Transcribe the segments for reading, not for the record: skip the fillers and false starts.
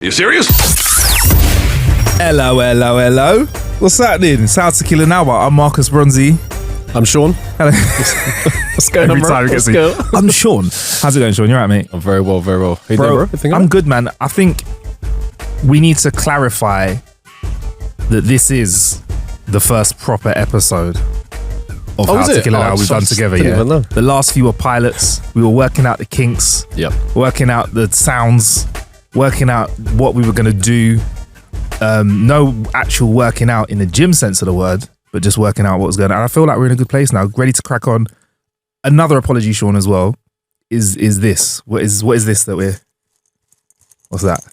You serious? Hello. What's happening? It's How to Kill an Hour. I'm Marcus Bronzy. I'm Sean. Hello. What's going on, bro? Let's go. I'm Sean. How's it going, Sean? You alright, mate? I'm very well. Hey, bro, bro? I'm good, man. I think we need to clarify that this is the first proper episode of How to Kill an Hour we've done together. Yeah. The last few were pilots. We were working out the kinks. Yep. Working out the sounds. Working out what we were going to do. No actual working out in the gym sense of the word, but just working out what was going on. And I feel like we're in a good place now, ready to crack on. Another apology, Sean, as well. Is this? What is this that we're? What's that?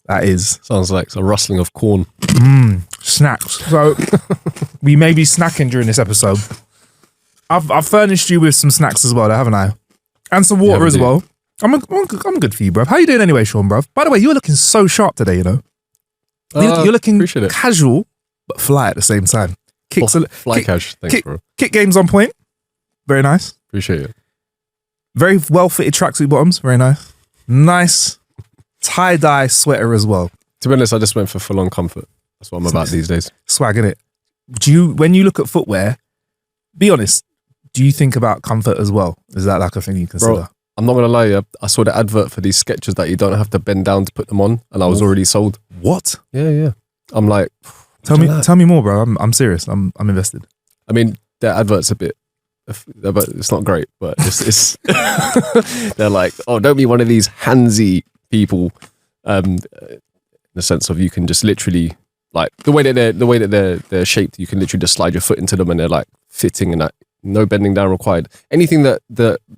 That is sounds like a rustling of corn. Snacks. So we may be snacking during this episode. I've furnished you with some snacks as well, haven't I? And some water as well. I'm good for you, bro. How you doing anyway, Sean, bro? By the way, you're looking so sharp today, you know. You're looking casual, but fly at the same time. Cash. Thanks, bro. Kick game's on point. Very nice. Appreciate it. Very well-fitted tracksuit bottoms. Very nice. Nice tie-dye sweater as well. To be honest, I just went for full-on comfort. That's what I'm about these days. Swag, innit? When you look at footwear, be honest, do you think about comfort as well? Is that like a thing you consider? Bro, I'm not going to lie, I saw the advert for these sketches that you don't have to bend down to put them on, and I was already sold. What? Yeah. I'm like, tell me more, bro. I'm serious. I'm invested. I mean, their advert's a bit, it's not great, but it's they're like, oh, don't be one of these handsy people, in the sense of you can just literally, like the way that they're shaped, you can literally just slide your foot into them and they're like fitting and that. No bending down required. Anything that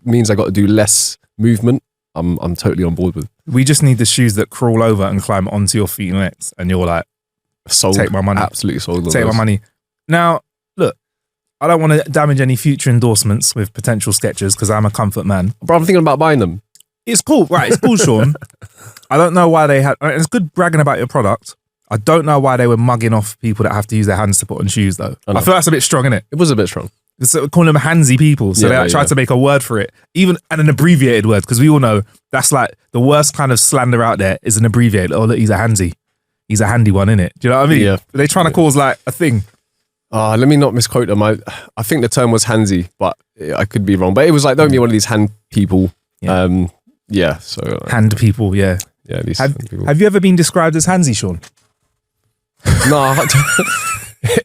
means I got to do less movement, I'm totally on board with. We just need the shoes that crawl over and climb onto your feet and legs, and you're like, sold. Take my money. Absolutely sold. Take my money. Now, look, I don't want to damage any future endorsements with potential sketches because I'm a comfort man. Bro, I'm thinking about buying them. It's cool, right? It's cool, Sean. I don't know why they had. It's good bragging about your product. I don't know why they were mugging off people that have to use their hands to put on shoes, though. I feel that's a bit strong, isn't it? It was a bit strong. So calling them handsy people, so they tried to make a word for it, even an abbreviated word, because we all know that's like the worst kind of slander out there is an abbreviated. Oh, look, he's a handsy. He's a handy one, innit? Do you know what I mean? Yeah. They're trying to cause like a thing. Let me not misquote them. I think the term was handsy, but I could be wrong. But it was like, don't be one of these hand people. Yeah. So hand people, yeah. Yeah. Have you ever been described as handsy, Sean? No.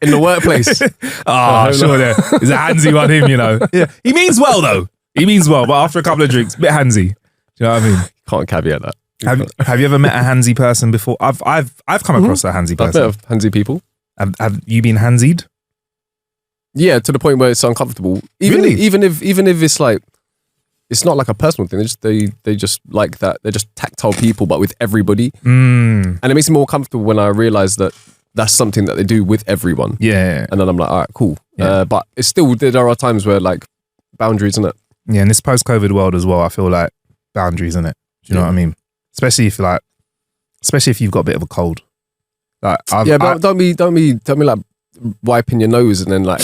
In the workplace. Sure there. He's a handsy one, him, you know. Yeah. He means well, though. He means well, but after a couple of drinks, a bit handsy. Do you know what I mean? Can't caveat that. Have you ever met a handsy person before? I've come across a handsy person. I've met handsy people. Have you been handsied? Yeah, to the point where it's uncomfortable. Even if it's like, it's not like a personal thing. They just like that. They're just tactile people, but with everybody. And it makes me more comfortable when I realize that that's something that they do with everyone. Yeah. And then I'm like, all right, cool. Yeah. But it's still, there are times where like boundaries, isn't it? Yeah, in this post-COVID world as well, I feel like boundaries, isn't it? Do you know what I mean? Especially if you've got a bit of a cold. Like, but don't be like wiping your nose and then like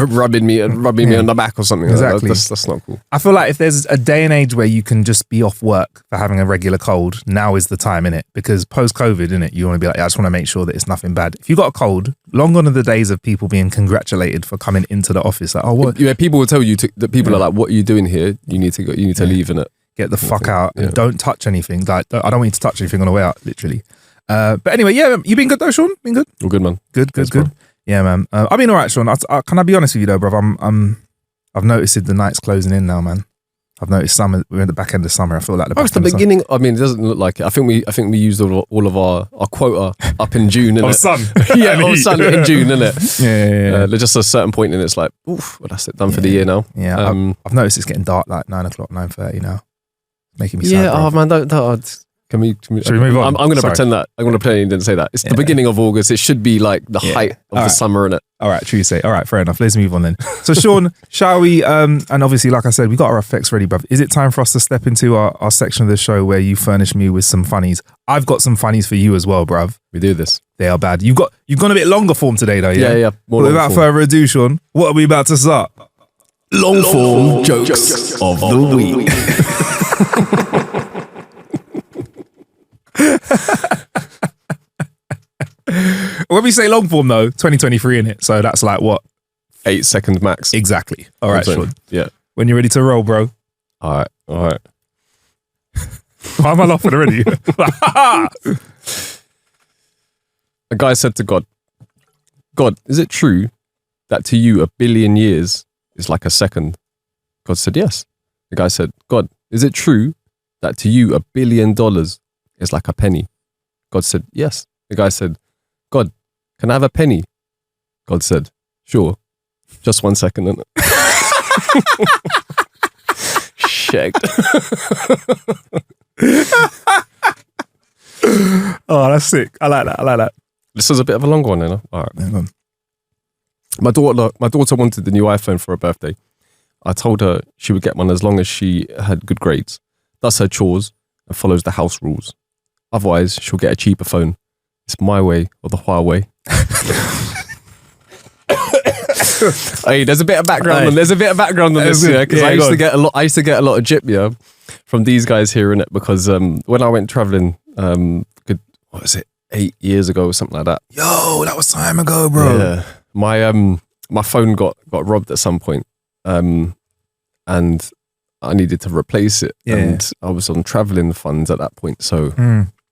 rubbing me on the back or something. Exactly. That's not cool. I feel like if there's a day and age where you can just be off work for having a regular cold, now is the time, innit? Because post-COVID, innit, you want to be like, I just want to make sure that it's nothing bad. If you got a cold, long gone are the days of people being congratulated for coming into the office. Like, oh, what? Yeah, people will tell you that people are like, what are you doing here? You need to go. You need to leave, innit? Get the fuck out and don't touch anything. Like, I don't want you to touch anything on the way out, literally. But anyway, yeah, you been good though, Sean? Been good? All good, man. Good. Yeah, man. I've been all right, Sean. Can I be honest with you though, bruv? I've noticed the night's closing in now, man. I've noticed summer. We're at the back end of summer. I feel like the beginning. I mean, it doesn't look like it. I think we used all of our quota up in June, innit? sun. Sun in June, innit? Yeah. There's just a certain point, and it's like, oof, well, that's it done for the year now. Yeah. I've noticed it's getting dark, like 9 o'clock, 9:30 now. Making me sad. Yeah. Oh man, don't. Can we move on? I'm going to pretend that. I'm going to pretend you didn't say that. It's the beginning of August. It should be like the height of the summer, innit? All right, true you say. All right, fair enough. Let's move on then. So Sean, shall we, and obviously, like I said, we got our effects ready, bruv. Is it time for us to step into our section of the show where you furnish me with some funnies? I've got some funnies for you as well, bruv. We do this. They are bad. You've gone a bit longer form today though, yeah? Yeah. Without further ado, Sean, what are we about to start? Long form jokes of the week. when we say long form though, 2023 in it. So that's like what? 8 seconds max. Exactly. All right, Sean. Yeah. When you're ready to roll, bro. All right. Why am I laughing already? A guy said to God, God, is it true that to you 1 billion years is like a second? God said, yes. The guy said, God, is it true that to you $1 billion is like a penny? God said, yes. The guy said, God, can I have a penny? God said, sure. Just 1 second, innit? Shagged. Oh, that's sick. I like that. This is a bit of a long one, you know? All right. Hang on. My daughter wanted the new iPhone for her birthday. I told her she would get one as long as she had good grades, does her chores, and follows the house rules. Otherwise, she'll get a cheaper phone. It's my way or the Huawei. Hey, there's a bit of background on this, yeah, because I used to get a lot of jip, yeah, from these guys here in it, because when I went traveling, what was it, 8 years ago or something like that. Yo, that was time ago, bro. Yeah. My phone got robbed at some point, and I needed to replace it, and I was on traveling funds at that point, so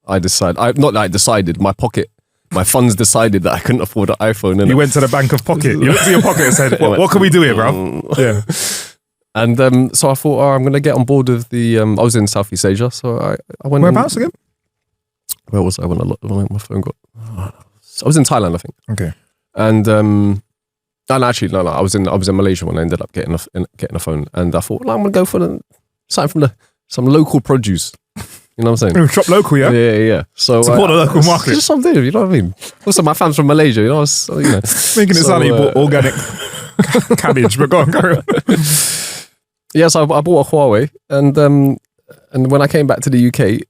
I decided, my funds decided that I couldn't afford an iPhone. You went to the bank of pocket. You looked at your pocket and said, what can we do here, bro? Yeah. And so I thought, I'm going to get on board with the, I was in Southeast Asia, so I went. Whereabouts again? Where was I when my phone got, I was in Thailand, I think. Okay. And, no, I was in Malaysia when I ended up getting a phone, and I thought, well, I'm going to go for something from some local produce. You know what I'm saying? Shop local, yeah? Yeah. So support the local market. Just something, you know what I mean? Also, my family's from Malaysia, you know. Making it sound like you bought organic cabbage, but go on, carry on. Yeah, so I bought a Huawei, and when I came back to the UK,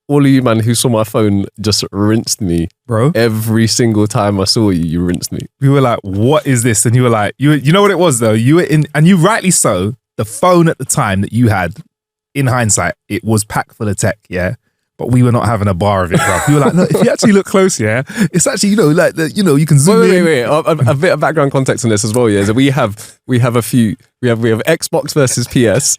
all of you, man, who saw my phone just rinsed me. Bro. Every single time I saw you, you rinsed me. We were like, what is this? And you were like, you know what it was though? You were in, and you rightly so, the phone at the time that you had, in hindsight, it was packed full of tech, yeah? But we were not having a bar of it, bro. You were like, no, if you actually look close, yeah, it's actually, you can zoom in. Wait. A bit of background context on this as well, yeah. So we have Xbox versus PS.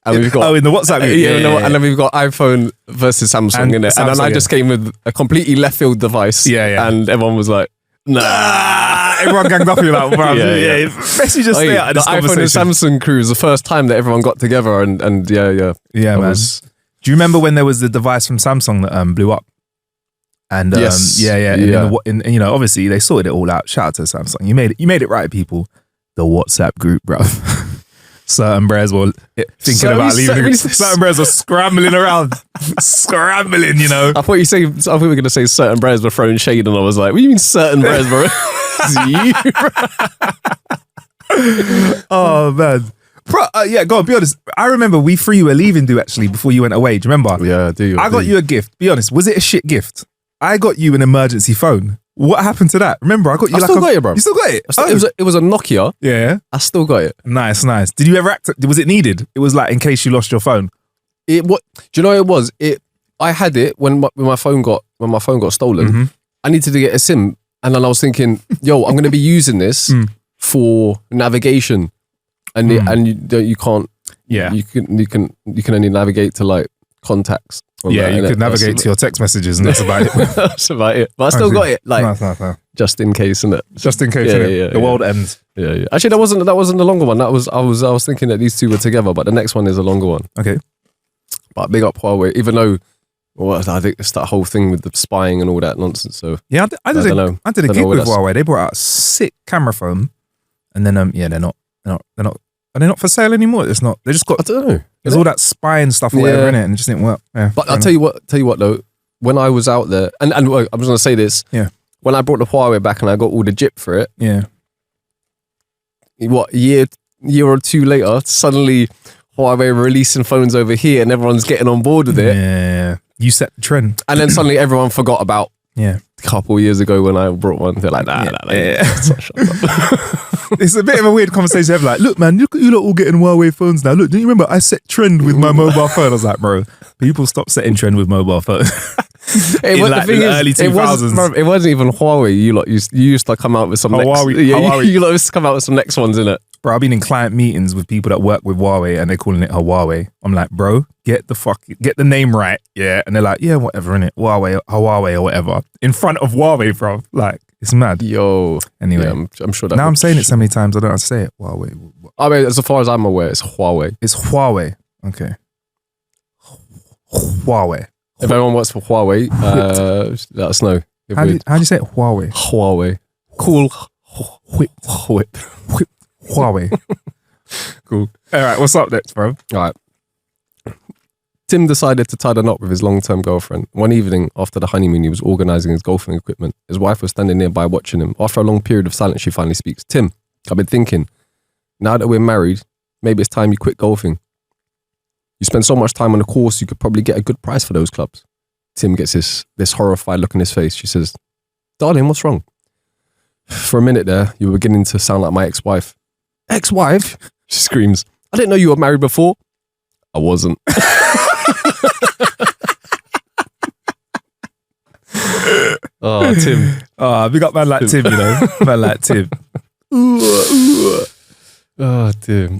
And we've got, in the WhatsApp group. And then we've got iPhone versus Samsung in it. And then I just came with a completely left field device. Yeah. And everyone was like, nah. Everyone ganged up. You're like, bro, best you just stay out of this conversation. The iPhone and Samsung crew was the first time that everyone got together. And yeah, man. Do you remember when there was the device from Samsung that blew up? And yes. And obviously they sorted it all out. Shout out to Samsung. You made it right, people. The WhatsApp group, bro. Certain bros were thinking about leaving. Certain bros were scrambling around, you know. I thought we were going to say certain bros were throwing shade, and I was like, "What do you mean certain bros, bro?" Oh man, bro. Go on. Be honest. I remember we three were leaving. Actually, before you went away. Do you remember? Yeah, I do. I got you a gift. Be honest. Was it a shit gift? I got you an emergency phone. What happened to that? Remember, I got you. I still got it, bro. You still got it? It was a Nokia. Yeah, I still got it. Nice. Did you ever was it needed? It was like in case you lost your phone. Do you know what it was? I had it when my phone got stolen. Mm-hmm. I needed to get a SIM, and then I was thinking, yo, I'm going to be using this for navigation, and you can't. Yeah, you can only navigate to like contacts. Yeah, you could navigate to your text messages, and that's about it. That's about it. But I still got it, like nice. just in case, innit? Just in case, the world ends. Yeah. Actually, that wasn't the longer one. I was thinking that these two were together, but the next one is a longer one. Okay. But big up Huawei, even though I think it's that whole thing with the spying and all that nonsense. So yeah, I did a gig with Huawei. They brought out a sick camera phone, and then they're not. Are they not for sale anymore? It's not. They just got. I don't know. There's all that spying stuff or whatever in it, and it just didn't work. Yeah, but I'll tell you what though. When I was out there, and I was going to say this. Yeah. When I brought the Huawei back and I got all the jip for it. Yeah. What year or two later, suddenly Huawei releasing phones over here, and everyone's getting on board with it. Yeah. You set the trend, and then suddenly everyone forgot about. Yeah. A couple of years ago when I brought one, they're like, nah. It's a bit of a weird conversation to have. Like, look, man, you lot all getting Huawei phones now. Look, do you remember I set trend with my mobile phone? I was like, bro, people stop setting trend with mobile phones. In like the early 2000s. It wasn't even Huawei. You used to come out with some Huawei. You used to come out with some next ones, innit? Bro, I've been in client meetings with people that work with Huawei and they're calling it Huawei. I'm like, bro, get the name right. Yeah. And they're like, yeah, whatever, innit? Huawei or whatever. In front of Huawei, bro. Like, it's mad. Yo. Anyway. Yeah, I'm sure that. Now I'm saying it so many times, I don't know how to say it. Huawei. I mean, as far as I'm aware, it's Huawei. It's Huawei. Okay. Huawei. If anyone works for Huawei, let us know. How do you say it? Huawei. Huawei. Cool. Whip. Huawei. Cool. All right, what's up next, bro? All right. Tim decided to tie the knot with his long-term girlfriend. One evening after the honeymoon, he was organising his golfing equipment. His wife was standing nearby watching him. After a long period of silence, she finally speaks. Tim, I've been thinking, now that we're married, maybe it's time you quit golfing. You spend so much time on the course, you could probably get a good price for those clubs. Tim gets this horrified look on his face. She says, darling, what's wrong? For a minute there, you were beginning to sound like my ex-wife. Ex-wife? She screams. I didn't know you were married before. I wasn't. Oh, Tim. Oh, big up man like Tim, you know. Man like Tim. Oh, Tim.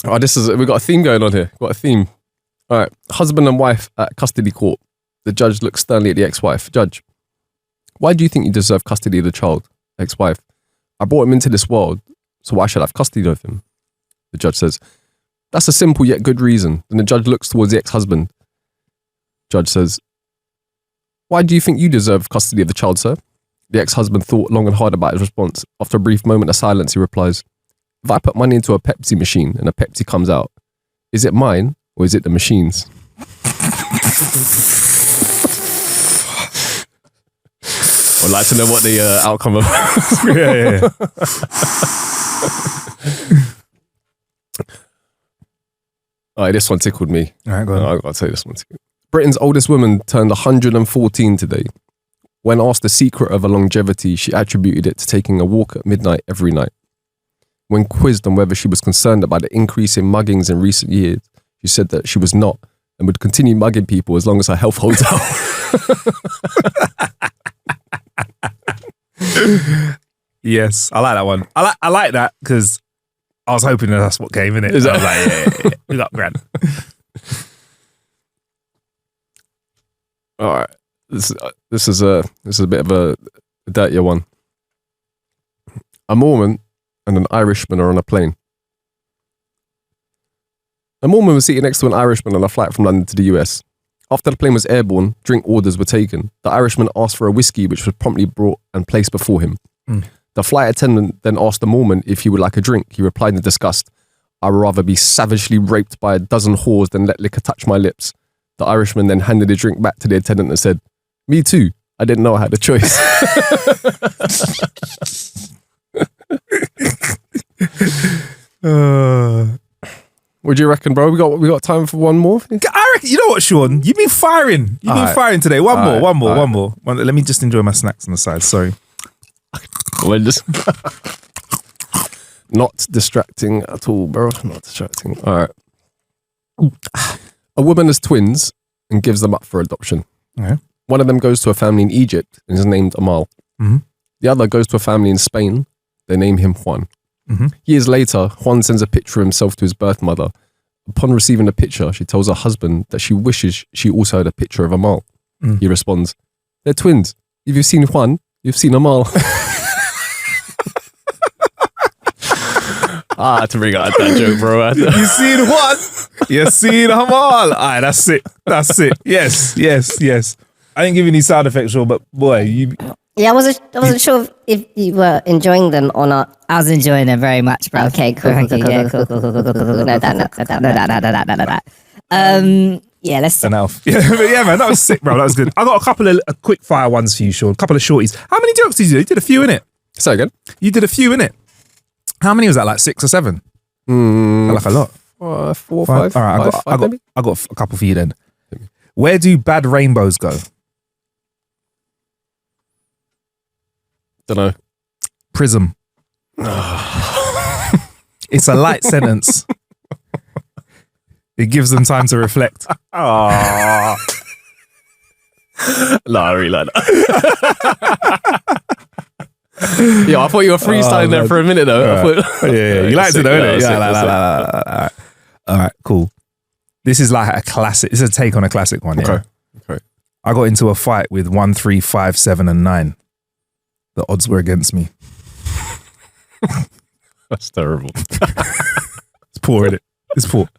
Oh, we got a theme going on here. Got a theme. All right. Husband and wife at custody court. The judge looks sternly at the ex-wife. Judge, why do you think you deserve custody of the child? Ex-wife, I brought him into this world, so why should I have custody of him? The judge says, that's a simple yet good reason. Then the judge looks towards the ex-husband. Judge says, why do you think you deserve custody of the child, sir? The ex-husband thought long and hard about his response. After a brief moment of silence, he replies, if I put money into a Pepsi machine and a Pepsi comes out, is it mine or is it the machine's? I'd like to know what the outcome of Yeah. All right, this one tickled me. All right, go on. I'll tell you this one tickled. Britain's oldest woman turned 114 today. When asked the secret of her longevity, she attributed it to taking a walk at midnight every night. When quizzed on whether she was concerned about the increase in muggings in recent years, she said that she was not and would continue mugging people as long as her health holds out. Yes, I like that one. I like that because I was hoping that's what came in it. Is that- I was like, yeah. We got grand. All right, this is a bit of a dirtier one. A Mormon and an Irishman are on a plane. A Mormon was seated next to an Irishman on a flight from London to the US. After the plane was airborne, drink orders were taken. The Irishman asked for a whiskey, which was promptly brought and placed before him. The flight attendant then asked the Mormon if he would like a drink. He replied in disgust, I would rather be savagely raped by a dozen whores than let liquor touch my lips. The Irishman then handed the drink back to the attendant and said, me too. I didn't know I had a choice. What do you reckon, bro? We got time for one more? I reckon, you know what, Sean? You've been firing. Firing today. One more. Let me just enjoy my snacks on the side. Sorry. Not distracting at all, bro. Not distracting. All right. A woman has twins and gives them up for adoption. Okay. One of them goes to a family in Egypt and is named Amal. Mm-hmm. The other goes to a family in Spain. They name him Juan. Mm-hmm. Years later, Juan sends a picture of himself to his birth mother. Upon receiving the picture, she tells her husband that she wishes she also had a picture of Amal. He responds, they're twins. If you've seen Juan, you've seen Amal. To bring out that joke, bro. You seen what? You seen them all. Aye, that's it. Yes. I didn't give you any sound effects, Sean, but boy, you... Yeah, I wasn't sure if you were enjoying them or not. I was enjoying it very much, bro. Okay, cool. Yeah, cool. No. Yeah, let's. Enough. Yeah, man, that was sick, bro. That was good. I got a couple of quick fire ones for you, Sean. A couple of shorties. How many jokes did you do? You did a few, innit? Say again? You did a few, innit? How many was that? Like 6 or 7? Like a lot. 4 or 5. All right, I got a couple for you then. Where do bad rainbows go? Don't know. Prism. It's a light sentence. It gives them time to reflect. No, I really like that. Yeah, I thought you were freestyling there for a minute though. I thought, Yeah. You liked it though, innit? sick, Yeah, sick. All right, cool. This is like a classic. This is a take on a classic one. Yeah? Okay. I got into a fight with 1, 3, 5, 7, and 9. The odds were against me. That's terrible. It's poor, isn't it? It's poor.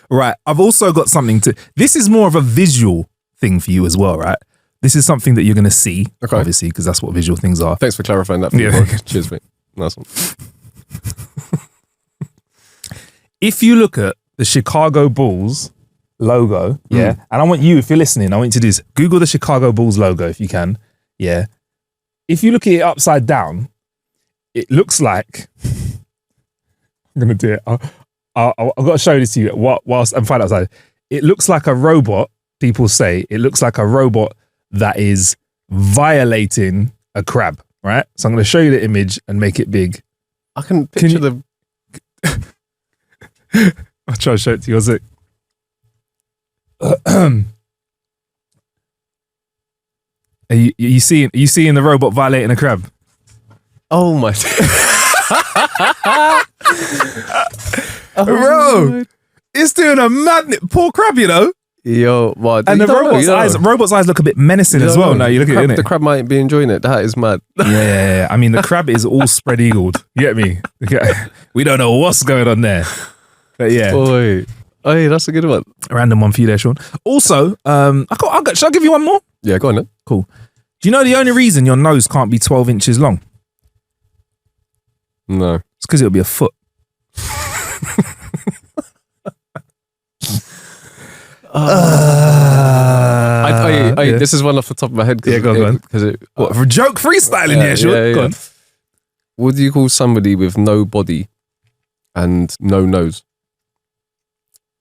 Right. I've also got something to. This is more of a visual thing for you as well, right? This is something that you're going to see, obviously, because that's what visual things are. Thanks for clarifying that. For Yeah. me. Cheers, mate. Nice one. If you look at the Chicago Bulls logo, yeah, and I want you, if you're listening, I want you to do this. Google the Chicago Bulls logo if you can, yeah. If you look at it upside down, it looks like I'm gonna do it. I've got to show this to you whilst I'm fine outside. It looks like a robot. People say it looks like a robot that is violating a crab, right? So I'm going to show you the image and make it big. I can picture the. I'll try to show it to you. Was it? Are you seeing the robot violating a crab? Oh my. Bro, it's doing a madness. Poor crab, you know. Yo, what? And the robot's eyes look a bit menacing as well. Now you look at it, innit? The crab might be enjoying it. That is mad. Yeah. I mean, the crab is all spread eagled. You get me? Yeah. We don't know what's going on there. But yeah. Oi, that's a good one. A random one for you there, Sean. Also, should I give you one more? Yeah, go on then. Cool. Do you know the only reason your nose can't be 12 inches long? No. It's because it'll be a foot. This is one off the top of my head. Yeah, go on. What, for joke freestyling? Yeah, sure. Go on. What do you call somebody with no body and no nose?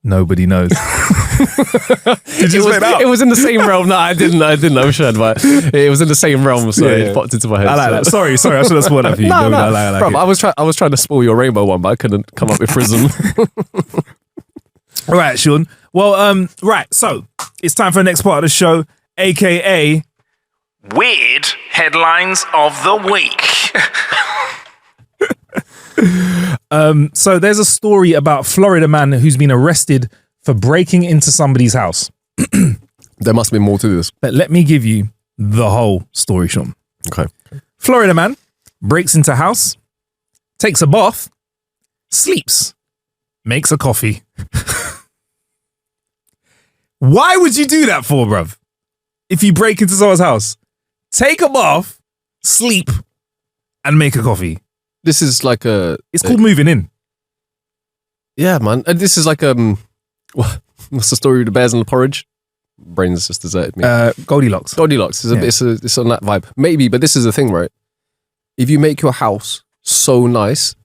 Nobody knows. Did you make that up? It was in the same realm. No, I didn't. I'm sure, but it was in the same realm, so it popped into my head. I like that. Sorry, I should have spoiled that for you. No. I like Bro, it. I was trying to spoil your rainbow one, but I couldn't come up with Prism. All right, Sean. Well, right. So it's time for the next part of the show, aka Weird Headlines of the Week. So there's a story about a Florida man who's been arrested for breaking into somebody's house. There must be more to this. But let me give you the whole story, Sean. Okay. Florida man breaks into house, takes a bath, sleeps, makes a coffee. Why would you do that for, bruv? If you break into someone's house, take a bath, sleep, and make a coffee. This is like It's called moving in. Yeah, man. And this is like what's the story with the bears and the porridge? Brains just deserted me. Goldilocks. Goldilocks. It's on that vibe. Maybe, but this is the thing, right? If you make your house so nice,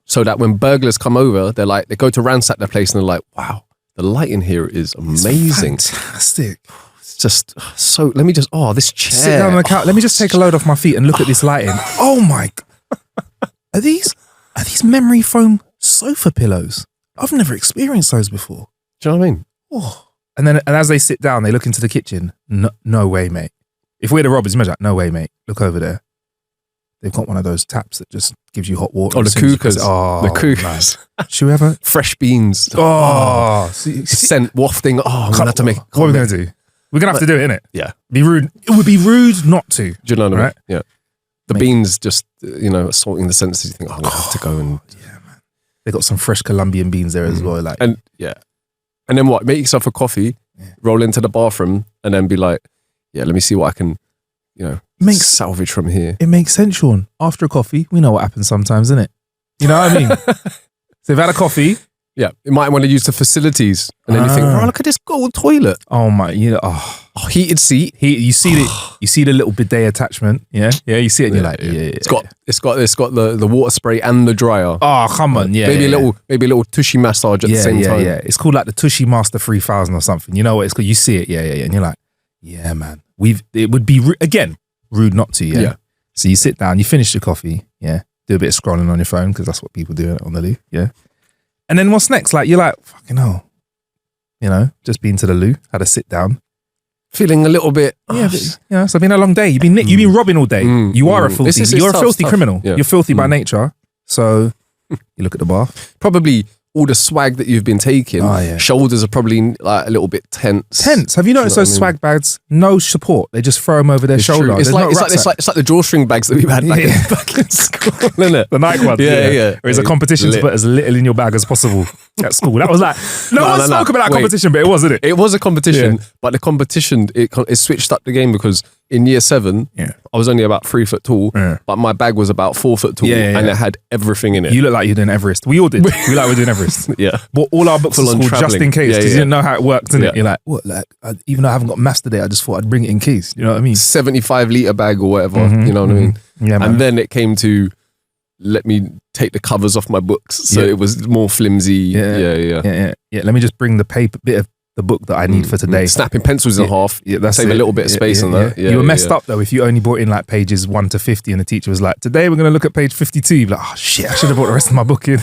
so that when burglars come over, they go to ransack their place and they're like, wow, the lighting here is amazing. It's fantastic. It's just so, let me just, this chair. Sit down on the couch. Let me just take a load off my feet and look at this lighting. Oh my. Are these memory foam sofa pillows? I've never experienced those before. Do you know what I mean? Oh. And as they sit down, they look into the kitchen. No way, mate. If we're the robbers, imagine that. No way, mate. Look over there. They've got one of those taps that just gives you hot water. Oh, the cookers. The cookers. Should we have a fresh beans? Scent wafting. I'm gonna have to make. What are we gonna do? We're gonna have to do it, innit? Yeah. Be rude. It would be rude not to. Do you know what I mean? Right? Yeah. The beans just, assaulting the senses. You think, I'm gonna have to go and. Yeah, man. They got some fresh Colombian beans there as well. And then what? Make yourself a coffee, roll into the bathroom, and then be like, let me see what I can, salvage from here. It makes sense, Sean. After a coffee, we know what happens sometimes, innit? You know what I mean? So you've had a coffee. Yeah, you might want to use the facilities, and then you think, look at this gold toilet. Oh my, heated seat. You see the little bidet attachment. Yeah, you see it, and you're like, It's got the water spray and the dryer. Oh come on, maybe a little tushy massage at the same time. Yeah, it's called like the Tushy Master 3000 or something. You know what it's called? You see it, and you're like, yeah, man. It would be rude not to. Yeah. So you sit down, you finish your coffee. Yeah, do a bit of scrolling on your phone because that's what people do on the loo. Yeah. And then what's next? Like, you're like, fucking hell. Just been to the loo, had a sit down. feeling a little bit. Yeah, so it's been a long day. You've been robbing all day. You are a filthy. You're a filthy criminal. Yeah. You're filthy by nature. So you look at the bath. Probably all the swag that you've been taking. Oh, yeah. Shoulders are probably like a little bit tense. Have you noticed those swag bags? No support. They just throw them over their shoulder. It's There's like, no it's, like, rucksack. it's like the drawstring bags that we had back in school, isn't it? The Nike ones. Yeah. Where it's a competition to put as little in your bag as possible at school. That was like, no one spoke about that competition, but it was, isn't it? It was a competition, but the competition, it switched up the game because in year 7, I was only about 3 foot tall, but my bag was about 4 foot tall and it had everything in it. You look like you're doing Everest. We all did. We like we're doing Everest. Yeah. Bought all our books at school just in case because you didn't know how it worked, didn't it? You're like, what? Like, even though I haven't got maths today, I just thought I'd bring it in case. You know what I mean? 75-litre bag or whatever, you know what I mean? Yeah, man. And then it came to let me take the covers off my books, so it was more flimsy. Yeah. Let me just bring the paper bit of the book that I need for today. Snapping pencils in half. Yeah, that's save a little bit of space on that. You were messed up though if you only brought in like pages 1 to 50 and the teacher was like, today we're going to look at page 52. You'd be like, oh shit, I should have brought the rest of my book in.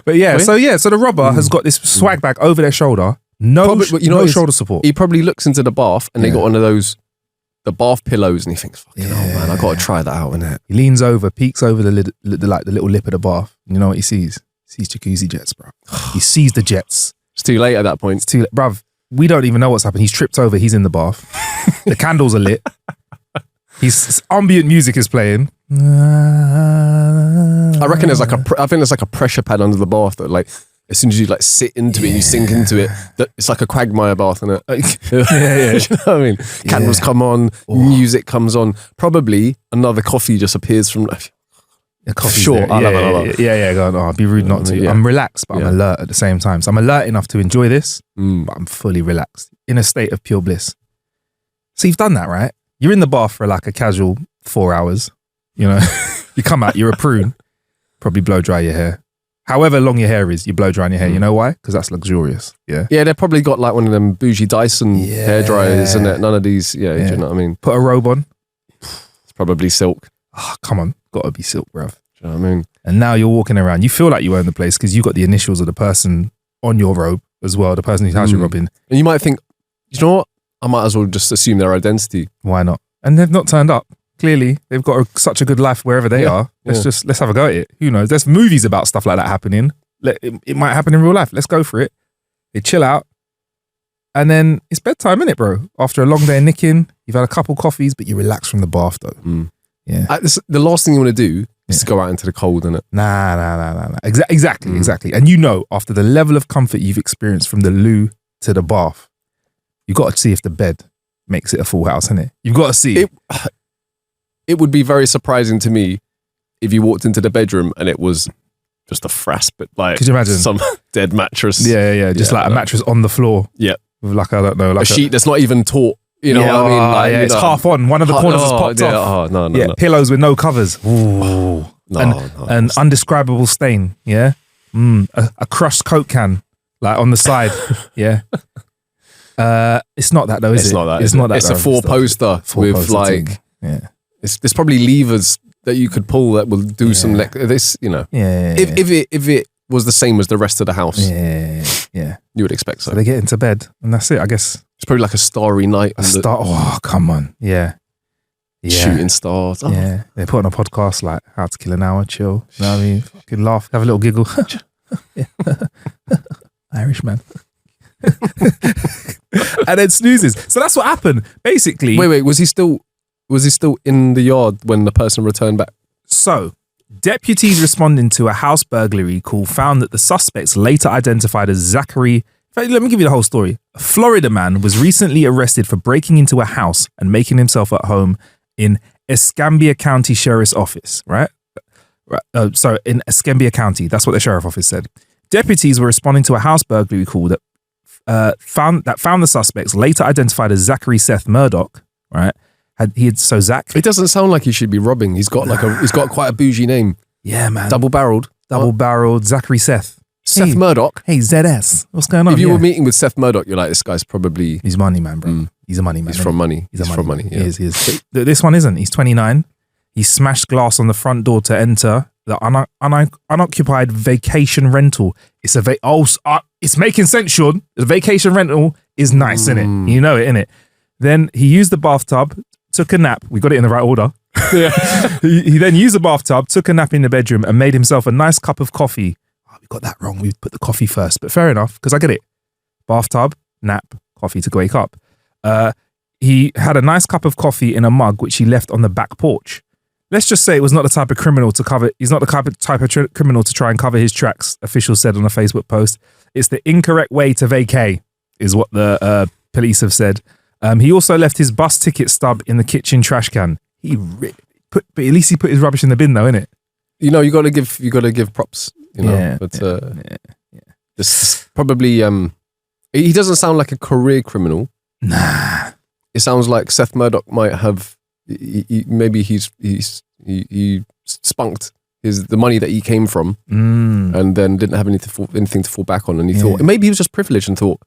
But so the robber has got this swag bag over their shoulder. No shoulder support. He probably looks into the bath and they got one of those, the bath pillows, and he thinks, fucking hell, man, I got to try that out, innit? He leans over, peeks over the little lip of the bath. You know what he sees? He sees jacuzzi jets, bro. He sees the jets. It's too late at that point. It's too late. Bruv, we don't even know what's happened. He's tripped over. He's in the bath. The candles are lit. Ambient music is playing. I reckon there's like I think there's like a pressure pad under the bath that like as soon as you like sit into it and you sink into it, that it's like a Quagmire bath, isn't it? Yeah. You know what I mean? Candles come on, music comes on. Probably another coffee just appears from. Sure, I love it. Yeah. Go on. Oh, I'd be rude not to. Yeah. I'm relaxed, but I'm alert at the same time. So I'm alert enough to enjoy this, but I'm fully relaxed in a state of pure bliss. So you've done that, right? You're in the bath for like a casual 4 hours. You know, you come out, you're a prune. Probably blow dry your hair. However long your hair is, you blow drying your hair. You know why? Because that's luxurious. Yeah. Yeah, they've probably got like one of them bougie Dyson hair dryers, isn't it? None of these. Yeah, do you know what I mean? Put a robe on. It's probably silk. Oh, come on. Gotta be silk, bruv. Do you know what I mean? And now you're walking around. You feel like you own the place because you got the initials of the person on your robe as well, the person whose house you're robbing. And you might think, you know what? I might as well just assume their identity. Why not? And they've not turned up. Clearly, they've got such a good life wherever they are. Let's have a go at it. Who knows? There's movies about stuff like that happening. It might happen in real life. Let's go for it. They chill out. And then it's bedtime, innit, bro? After a long day of nicking, you've had a couple coffees, but you relax from the bath, though. Yeah. The last thing you want to do is to go out into the cold, innit? Nah. Exactly. And you know, after the level of comfort you've experienced from the loo to the bath, you've got to see if the bed makes it a full house, innit? You've got to see. It would be very surprising to me if you walked into the bedroom and it was just a frass, but like, could you imagine some dead mattress? Yeah. Just like a mattress on the floor. Yeah. With like, I don't know, like a sheet that's not even taut. You know what I mean? Like, it's half on. One of the corners is popped off. No. Pillows with no covers. Ooh. An undescribable stain. Yeah. A crushed Coke can, like on the side. Yeah. It's not that though, is it? It's not that. It's not that. It's a four-poster with like. Yeah. There's probably levers that you could pull that will do some this. You know. Yeah. If it was the same as the rest of the house. Yeah. You would expect so. So they get into bed and that's it. I guess it's probably like a starry night. Oh, come on. Yeah. Shooting stars. Oh. Yeah. They put on a podcast like How to Kill an Hour, chill. You know what I mean? Fucking laugh, have a little giggle. Irish man. And then snoozes. So that's what happened. Basically. Wait, was he still in the yard when the person returned back? So deputies responding to a house burglary call found that the suspects, later identified as Zachary. In fact, let me give you the whole story. A Florida man was recently arrested for breaking into a house and making himself at home in Escambia County Sheriff's Office, right? In Escambia County. That's what the sheriff office said. Deputies were responding to a house burglary call that found the suspects, later identified as Zachary Seth Murdoch, right? So Zach. It doesn't sound like he should be robbing. He's got he's got quite a bougie name. Yeah, man. Double-barreled Zachary Seth. Seth Murdoch. Hey, ZS. What's going on? If you were meeting with Seth Murdoch, you're like, this guy's probably... He's money, man, bro. He's a money man. He's from money. He's from money. Yeah. He is. This one isn't. He's 29. He smashed glass on the front door to enter the unoccupied vacation rental. It's it's making sense, Sean. The vacation rental is nice, innit? You know it, innit? Then he used the bathtub, took a nap. We got it in the right order. Yeah. he then used the bathtub, took a nap in the bedroom, and made himself a nice cup of coffee. Oh, we got that wrong. We put the coffee first, but fair enough, because I get it. Bathtub, nap, coffee to wake up. He had a nice cup of coffee in a mug, which he left on the back porch. Let's just say it was not the type of criminal to cover. He's not the type of criminal to try and cover his tracks, officials said on a Facebook post. It's the incorrect way to vacay, is what the police have said. He also left his bus ticket stub in the kitchen trash can. But at least he put his rubbish in the bin, though, innit? You know, you got to give props. You know, this is probably he doesn't sound like a career criminal. Nah, it sounds like Seth Murdoch might have. Maybe he spunked the money that he came from, and then didn't have anything to fall back on, and he thought maybe he was just privileged and thought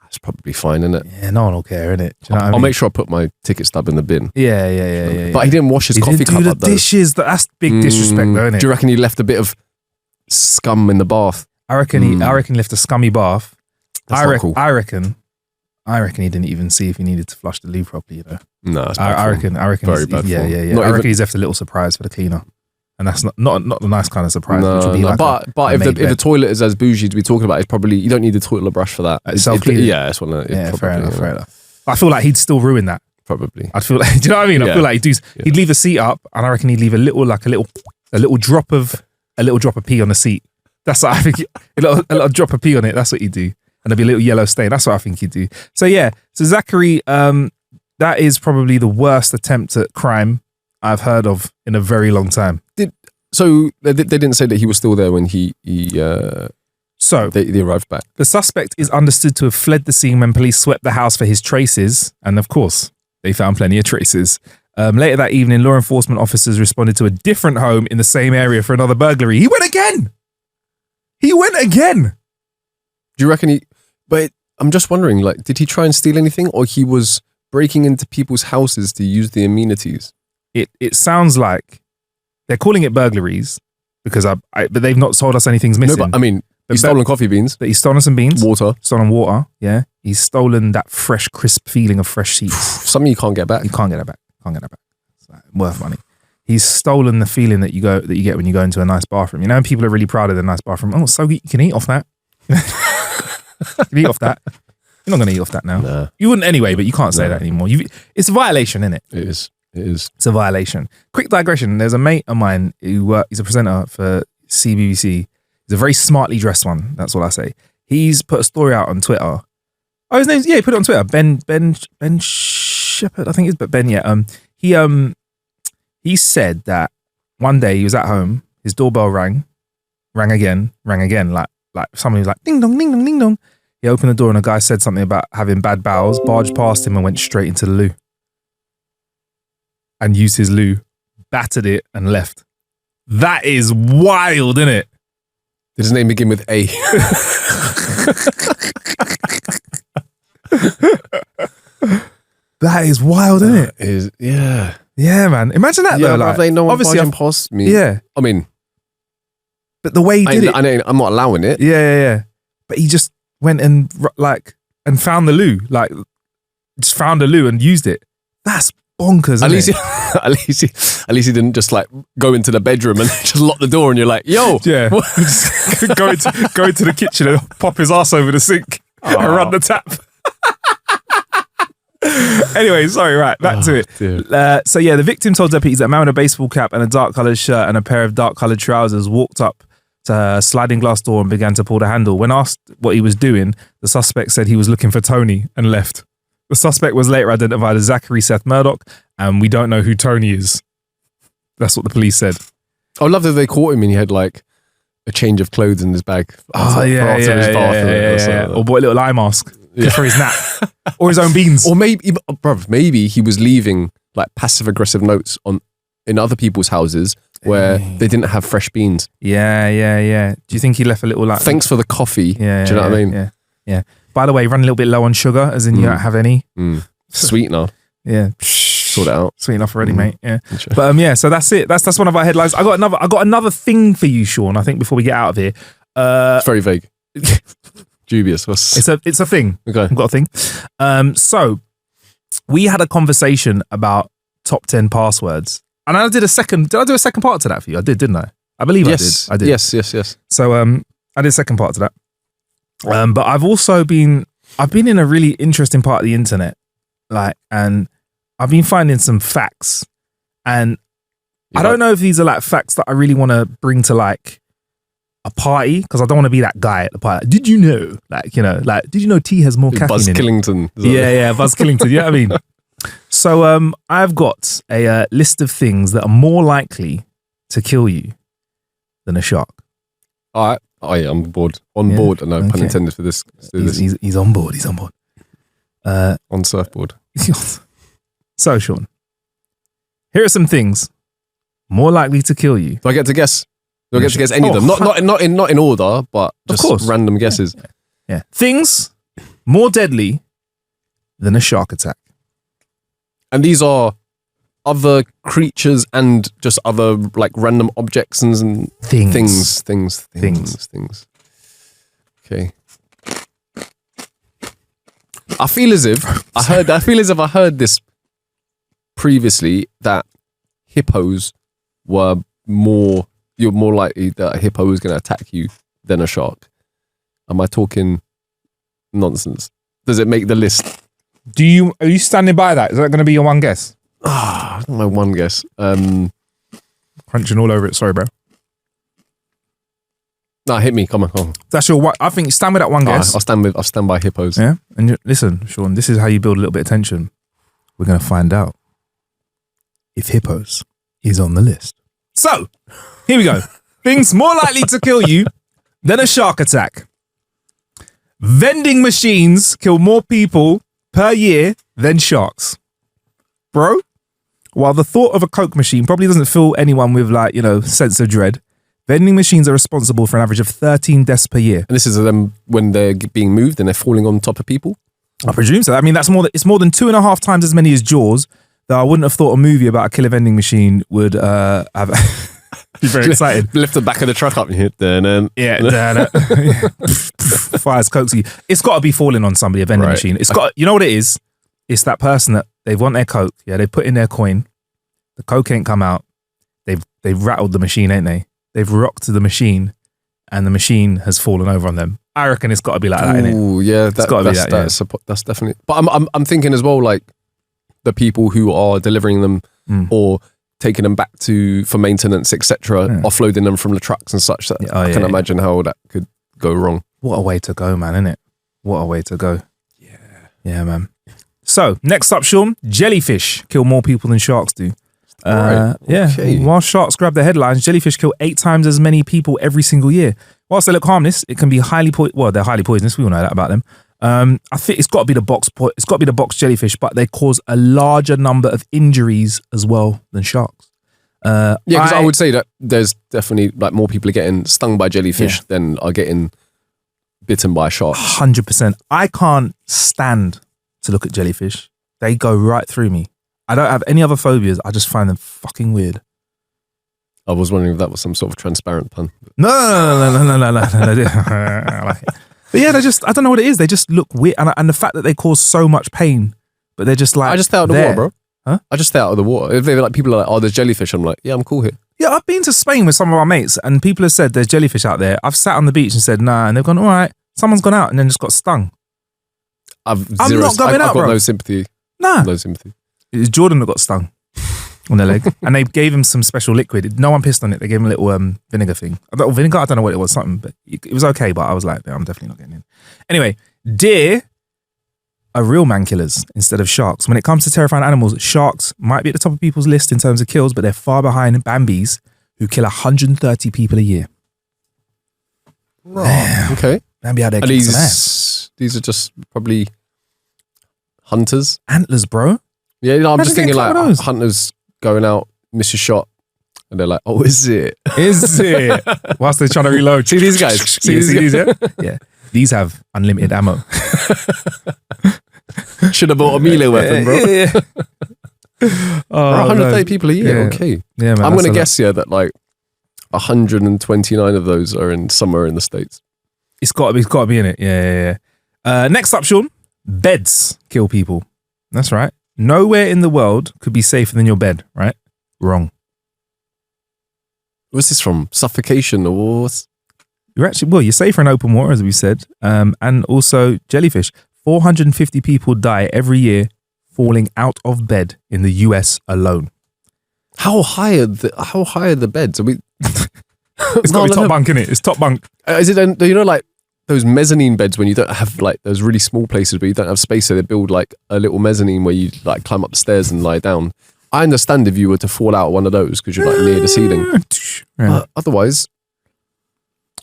that's probably fine, isn't it? Yeah, no one will care, innit? I'll make sure I put my ticket stub in the bin. Yeah. But he didn't wash his coffee cup up. Dishes. That's big disrespect, though, innit? Do you reckon he left a bit of scum in the bath? I reckon he left a scummy bath. That's not cool. I reckon he didn't even see if he needed to flush the loo properly, you know. No, it's I reckon very bad. Yeah. I reckon he's left a little surprise for the cleaner, and that's not the nice kind of surprise. No, which would be like but if the toilet is as bougie to be talking about, it's probably you don't need the toilet brush for that. It's self-cleaning. Yeah, it's one. Fair enough. I feel like he'd still ruin that. Probably. I feel like, do you know what I mean? I feel like he'd leave the seat up, and I reckon he'd leave a little drop of pee on the seat. That's what I think. A little drop of pee on it. That's what he'd do. And there'd be a little yellow stain. That's what I think he'd do. So Zachary, that is probably the worst attempt at crime I've heard of in a very long time. So they didn't say that he was still there when they arrived back. The suspect is understood to have fled the scene when police swept the house for his traces, and of course, they found plenty of traces. Later that evening, law enforcement officers responded to a different home in the same area for another burglary. He went again. Do you reckon But I'm just wondering, like, did he try and steal anything, or he was breaking into people's houses to use the amenities? It sounds like they're calling it burglaries because but they've not told us anything's missing. No, but I mean, he's stolen coffee beans. He's stolen some beans. Stolen water. Yeah. He's stolen that fresh, crisp feeling of fresh sheets. Something you can't get back. You can't get that back. It's like worth money. He's stolen the feeling that you get when you go into a nice bathroom. You know, people are really proud of their nice bathroom. Oh, so you can eat off that. You can eat off that. You're not going to eat off that now. Nah. You wouldn't anyway, but you can't say that anymore. It's a violation, isn't it? It is. It's a violation. Quick digression. There's a mate of mine who he's a presenter for CBBC. He's a very smartly dressed one. That's all I say. He's put a story out on Twitter. Oh, his name's he put it on Twitter. Ben Shepherd, I think it's Ben. Yeah. He said that one day he was at home. His doorbell rang again. Like somebody was like ding dong, ding dong, ding dong. He opened the door and a guy said something about having bad bowels, barged past him and went straight into the loo. And used his loo, battered it and left. That is wild, isn't it? Did his name begin with A? That is wild, isn't it? Yeah. Yeah, man. Imagine that though. Like, they no one obviously barging past me. Yeah. I mean, but the way he did it, I'm not allowing it. Yeah. But he just went and found the loo, like just found a loo and used it. That's bonkers. At least he didn't just like go into the bedroom and just lock the door and you're like, yo, just go into the kitchen and pop his ass over the sink and run the tap. Anyway, sorry, right, back to it. The victim told deputies that a man with a baseball cap and a dark coloured shirt and a pair of dark coloured trousers walked up to her sliding glass door and began to pull the handle. When asked what he was doing, the suspect said he was looking for Tony and left. The suspect was later identified as Zachary Seth Murdoch, and we don't know who Tony is. That's what the police said. I love that they caught him and he had like a change of clothes in his bag. Or bought a little eye mask for his nap. Or his own beans. Or maybe he was leaving like passive aggressive notes in other people's houses where they didn't have fresh beans. Yeah. Do you think he left a little like... Thanks for the coffee. Yeah, do you know what I mean? Yeah. By the way, run a little bit low on sugar, as in you don't have any. Sweetener. Yeah. sort it out. Sweet enough already, mate. Yeah. Interesting. But yeah, so that's it. That's one of our headlines. I got another thing for you, Sean. I think before we get out of here. It's very vague. Dubious. It's a thing. Okay. I've got a thing. So we had a conversation about top 10 passwords. And I did a second part to that for you? I did, didn't I? I believe I did. Yes. So I did a second part to that. But I've been in a really interesting part of the internet. And I've been finding some facts. And I don't know if these are like facts that I really want to bring to like a party, because I don't want to be that guy at the party. Did you know? Did you know tea has more caffeine Buzz in it? Killington. Yeah, Buzz Killington. You know what I mean? So I've got a list of things that are more likely to kill you than a shark. All right. Oh yeah, I'm bored. On board. No pun intended for this. Let's do this. He's on board. On surfboard. So Sean, here are some things more likely to kill you. Do I get to guess? Do I get to guess any of them? Not in order, but just Of course. random guesses. Yeah. Things more deadly than a shark attack. And these are other creatures and just other like random objects and Things. Things. Okay. I feel as if I heard this previously, that hippos were you're more likely that a hippo is going to attack you than a shark. Am I talking nonsense? Does it make the list? Are you standing by that? Is that going to be your one guess? My one guess. Crunching all over it. Sorry, bro. No, hit me. Come on. That's your one. I think stand with that one guess. I'll stand by hippos. Yeah. And listen, Sean, this is how you build a little bit of tension. We're going to find out if hippos is on the list. So, here we go. Things more likely to kill you than a shark attack. Vending machines kill more people per year than sharks. Bro, while the thought of a Coke machine probably doesn't fill anyone with sense of dread, vending machines are responsible for an average of 13 deaths per year. And this is them when they're being moved and they're falling on top of people? I presume so. I mean, it's more than 2.5 times as many as Jaws, though I wouldn't have thought a movie about a killer vending machine would have... be very excited. Lift the back of the truck up and hit fires Cokesy. It's got to be falling on somebody, a vending machine. It's got, you know what it is? It's that person that they want their Coke. Yeah, they put in their coin. The Coke ain't come out. They've rattled the machine, ain't they? They've rocked the machine, and the machine has fallen over on them. I reckon it's got to be like that, innit? Oh yeah, that's definitely. But I'm thinking as well, like the people who are delivering them or taking them back for maintenance, etc., offloading them from the trucks and such. I can imagine how that could go wrong. What a way to go, man, innit? What a way to go. Yeah, man. So, next up, Sean, jellyfish kill more people than sharks do. Right. Okay. Yeah. While sharks grab the headlines, jellyfish kill 8 times as many people every single year. Whilst they look harmless, it can be they're highly poisonous. We all know that about them. I think it's got to be the box jellyfish, but they cause a larger number of injuries as well than sharks. Because I would say that there's definitely like more people are getting stung by jellyfish than are getting bitten by a shark. 100%. I can't stand to look at jellyfish. They go right through me. I don't have any other phobias. I just find them fucking weird. I was wondering if that was some sort of transparent pun. No. I like it. But yeah, I don't know what it is. They just look weird. And the fact that they cause so much pain, but they're just like, I just stay out of the water, bro. Huh? I just stay out of the water. If they're like, people are like, oh, there's jellyfish. I'm like, yeah, I'm cool here. Yeah, I've been to Spain with some of our mates and people have said there's jellyfish out there. I've sat on the beach and said, nah. And they've gone, all right, someone's gone out and then just got stung. I've got no sympathy. Nah. No sympathy. It was Jordan that got stung on their leg. And they gave him some special liquid. No one pissed on it. They gave him a little vinegar thing. Vinegar, I don't know what it was, something, but it was okay. But I was like, no, I'm definitely not getting in. Anyway, deer are real man killers instead of sharks. When it comes to terrifying animals, sharks might be at the top of people's list in terms of kills, but they're far behind Bambis, who kill 130 people a year. Right. Okay. Bambi out there kicking some ass. These are just probably hunters. Antlers, bro. Yeah, I'm just thinking like those. hunters going out, miss a shot, and they're like, oh, is it? Is it? Whilst they're trying to reload. See these guys? See these guys? Yeah. These have unlimited ammo. Should have bought a melee weapon, bro. Yeah. Oh, 130 people a year. Yeah. Okay. Yeah, man. I'm that's going a to lot. guess here that like 129 of those are in somewhere in the States. It's got to be in it. Yeah. Next up, Sean. Beds kill people. That's right. Nowhere in the world could be safer than your bed, right? Wrong. What's this from? Suffocation or what's... You're safer in open water, as we said. And also jellyfish. 450 people die every year falling out of bed in the US alone. How high are the beds? Are we... It's got to be top bunk, innit? It's top bunk. Is it, do you know, like those mezzanine beds when you don't have like those really small places where you don't have space, so they build like a little mezzanine where you like climb up the stairs and lie down. I understand if you were to fall out of one of those because you're like near the ceiling. Yeah. Otherwise,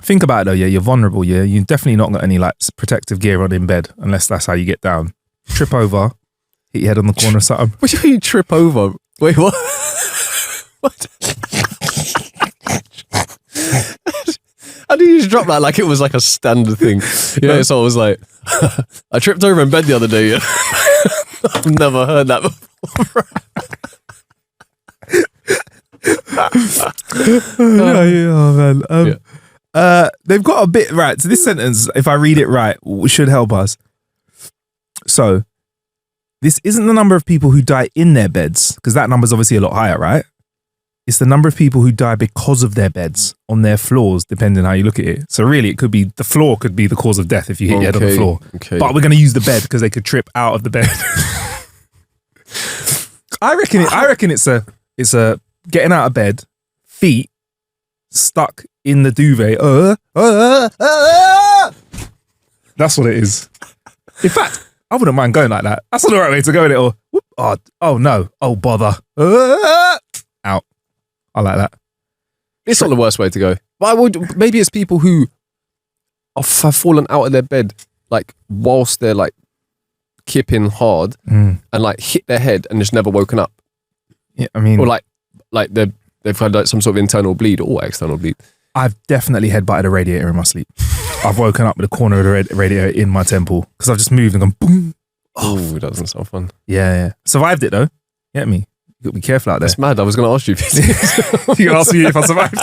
think about it though. Yeah, you're vulnerable. Yeah, you definitely not got any like protective gear on in bed unless that's how you get down. Trip over, hit your head on the corner of something. what do you mean trip over? Wait, what? What? How do you just drop that like it was like a standard thing? Yeah, so I was like, I tripped over in bed the other day. I've never heard that before. Oh man. They've got a bit right. So this sentence, if I read it right, should help us. So this isn't the number of people who die in their beds, because that number is obviously a lot higher, right? It's the number of people who die because of their beds on their floors, depending on how you look at it. So really, it could be the floor could be the cause of death if you hit your head on the floor. Okay. But we're going to use the bed because they could trip out of the bed. I reckon it's a getting out of bed, feet stuck in the duvet. That's what it is. In fact, I wouldn't mind going like that. That's not the right way to go in it. Or oh no, oh bother, out. I like that. It's not the worst way to go. But maybe it's people who have fallen out of their bed like whilst they're like kipping hard and like hit their head and just never woken up. Yeah, I mean, or like they've had like some sort of internal bleed or external bleed. I've definitely headbutted a radiator in my sleep. I've woken up with a corner of the radiator in my temple because I've just moved and gone boom. Oh, that doesn't sound fun. Yeah. Survived it though. Get me. You got to be careful out there. That's mad. I was going to ask you. You can ask me if I survived.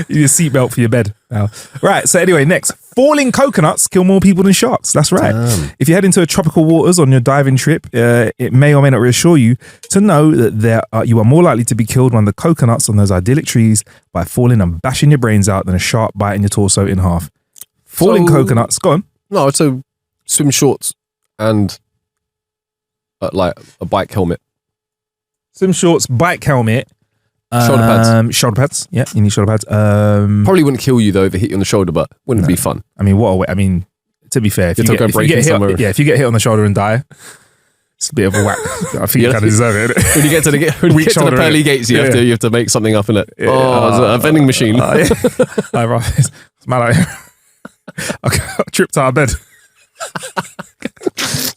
You need a seatbelt for your bed now. Right, so anyway, next. Falling coconuts kill more people than sharks. That's right. Damn. If you head into tropical waters on your diving trip, it may or may not reassure you to know that you are more likely to be killed when the coconuts on those idyllic trees by falling and bashing your brains out than a shark biting your torso in half. Falling coconuts, go on. No, so swim shorts and like a bike helmet. Swim shorts, bike helmet. Shoulder pads. Shoulder pads. Yeah, you need shoulder pads. Probably wouldn't kill you though if it hit you on the shoulder, but wouldn't be fun. I mean, what a way. I mean, to be fair, if you get hit on the shoulder and die, it's a bit of a whack. I think you kind of deserve it. When you get to the pearly gates, you have to make something up in it. Yeah. It's a vending machine. It's mad out here. Okay, I tripped out of bed.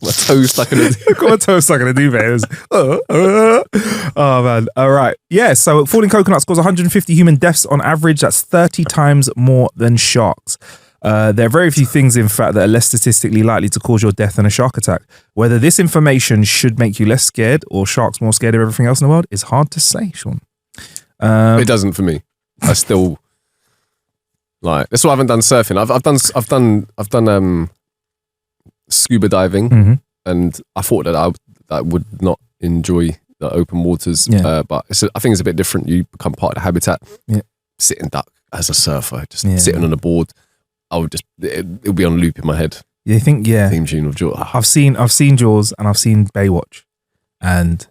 My toe stuck in a got my toe stuck in a duvet. Oh man. All right. Yeah, so falling coconuts cause 150 human deaths on average. That's 30 times more than sharks. There are very few things, in fact, that are less statistically likely to cause your death than a shark attack. Whether this information should make you less scared or sharks more scared of everything else in the world is hard to say, Sean. It doesn't for me. I still like. That's why I haven't done surfing. I've done scuba diving, and I thought that I would not enjoy the open waters. But I think it's a bit different. You become part of the habitat. Yeah. Sitting duck as a surfer, just sitting on a board. I would just it'll be on loop in my head. You think theme tune of Jaws. I've seen Jaws and I've seen Baywatch, and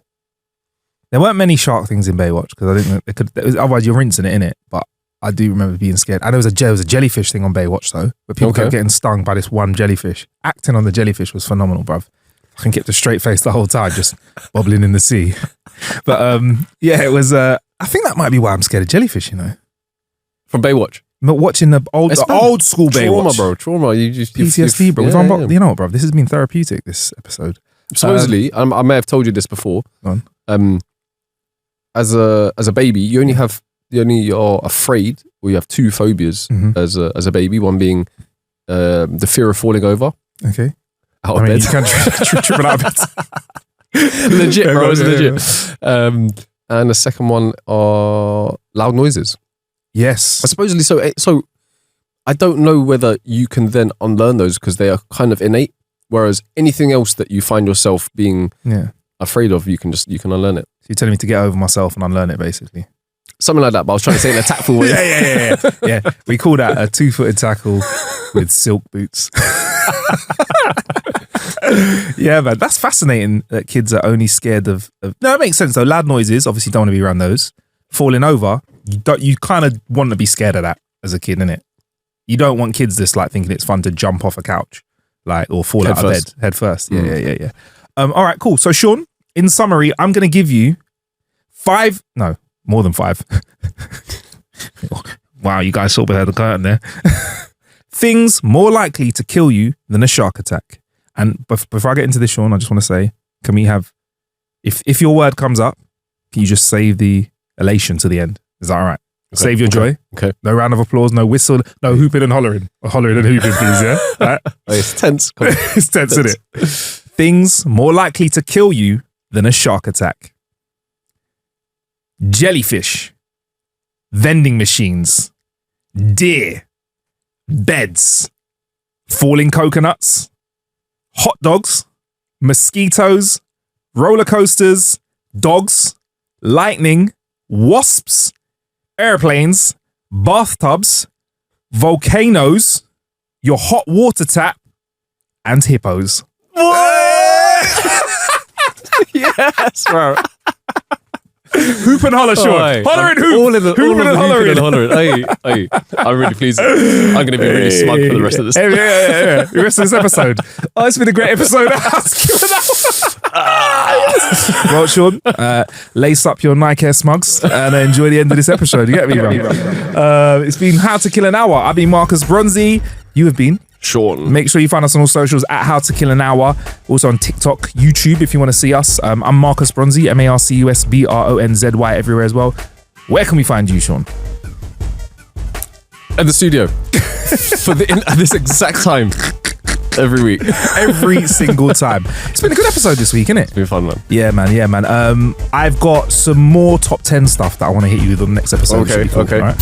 there weren't many shark things in Baywatch because I didn't think they could. Otherwise, you're rinsing it in it. But I do remember being scared. And there was a jellyfish thing on Baywatch though, where people kept getting stung by this one jellyfish. Acting on the jellyfish was phenomenal, bruv. I can keep the straight face the whole time, just bobbling in the sea. But it was. I think that might be why I'm scared of jellyfish. You know, from Baywatch. But watching the old school Baywatch. Trauma. You just PTSD, bro. You know what, bro? This has been therapeutic. This episode. Supposedly, I may have told you this before. As a baby, you only are afraid, or you have two phobias as a baby. One being the fear of falling over. Okay. Out of bed. You can't triple out of bed. legit, bro. It's legit. And the second one are loud noises. Yes. Supposedly, so I don't know whether you can then unlearn those because they are kind of innate. Whereas anything else that you find yourself being afraid of, you can unlearn it. So you're telling me to get over myself and unlearn it, basically. Something like that, but I was trying to say it in a tactful way. Yeah. We call that a 2-footed tackle with silk boots. Yeah, man, that's fascinating that kids are only scared of. No, it makes sense though. Loud noises, obviously, don't want to be around those. Falling over, you kind of want to be scared of that as a kid, innit? You don't want kids just like thinking it's fun to jump off a couch, like, or fall out of bed head first. Yeah. All right, cool. So, Sean, in summary, I'm going to give you more than 5. Wow, you guys saw behind the curtain there. Things more likely to kill you than a shark attack. And before I get into this, Sean, I just want to say, can we have, if your word comes up, can you just save the elation to the end? Is that all right? Okay. Save your joy. Okay. No round of applause, no whistle, no hooping and hollering. Or hollering and hooping, please, yeah? Right? Oh, it's tense. It's tense, isn't it? Things more likely to kill you than a shark attack. Jellyfish. Vending machines. Deer. Beds. Falling coconuts. Hot dogs. Mosquitoes. Roller coasters. Dogs. Lightning. Wasps. Airplanes. Bathtubs. Volcanoes. Your hot water tap. And hippos. Yes, bro. Hoop and holler, Sean. Holler and hoop. All in the hoop and hollering. Hey, I'm really pleased. I'm going to be really smug for the rest of this. Yeah. The rest of this episode. Oh, it's been a great episode. Well, Sean, lace up your Nike Air Smugs and enjoy the end of this episode. You get me, bro? It's been How to Kill an Hour. I've been Marcus Bronzy. You have been Sean. Make sure you find us on all socials at How to Kill an Hour. Also on TikTok, YouTube, if you want to see us. I'm Marcus Bronzy, MarcusBronzy, everywhere as well. Where can we find you, Sean? At the studio. At this exact time. Every week. Every single time. It's been a good episode this week, innit? It's been fun, man. Yeah, man. I've got some more top 10 stuff that I want to hit you with on the next episode. Okay. All right?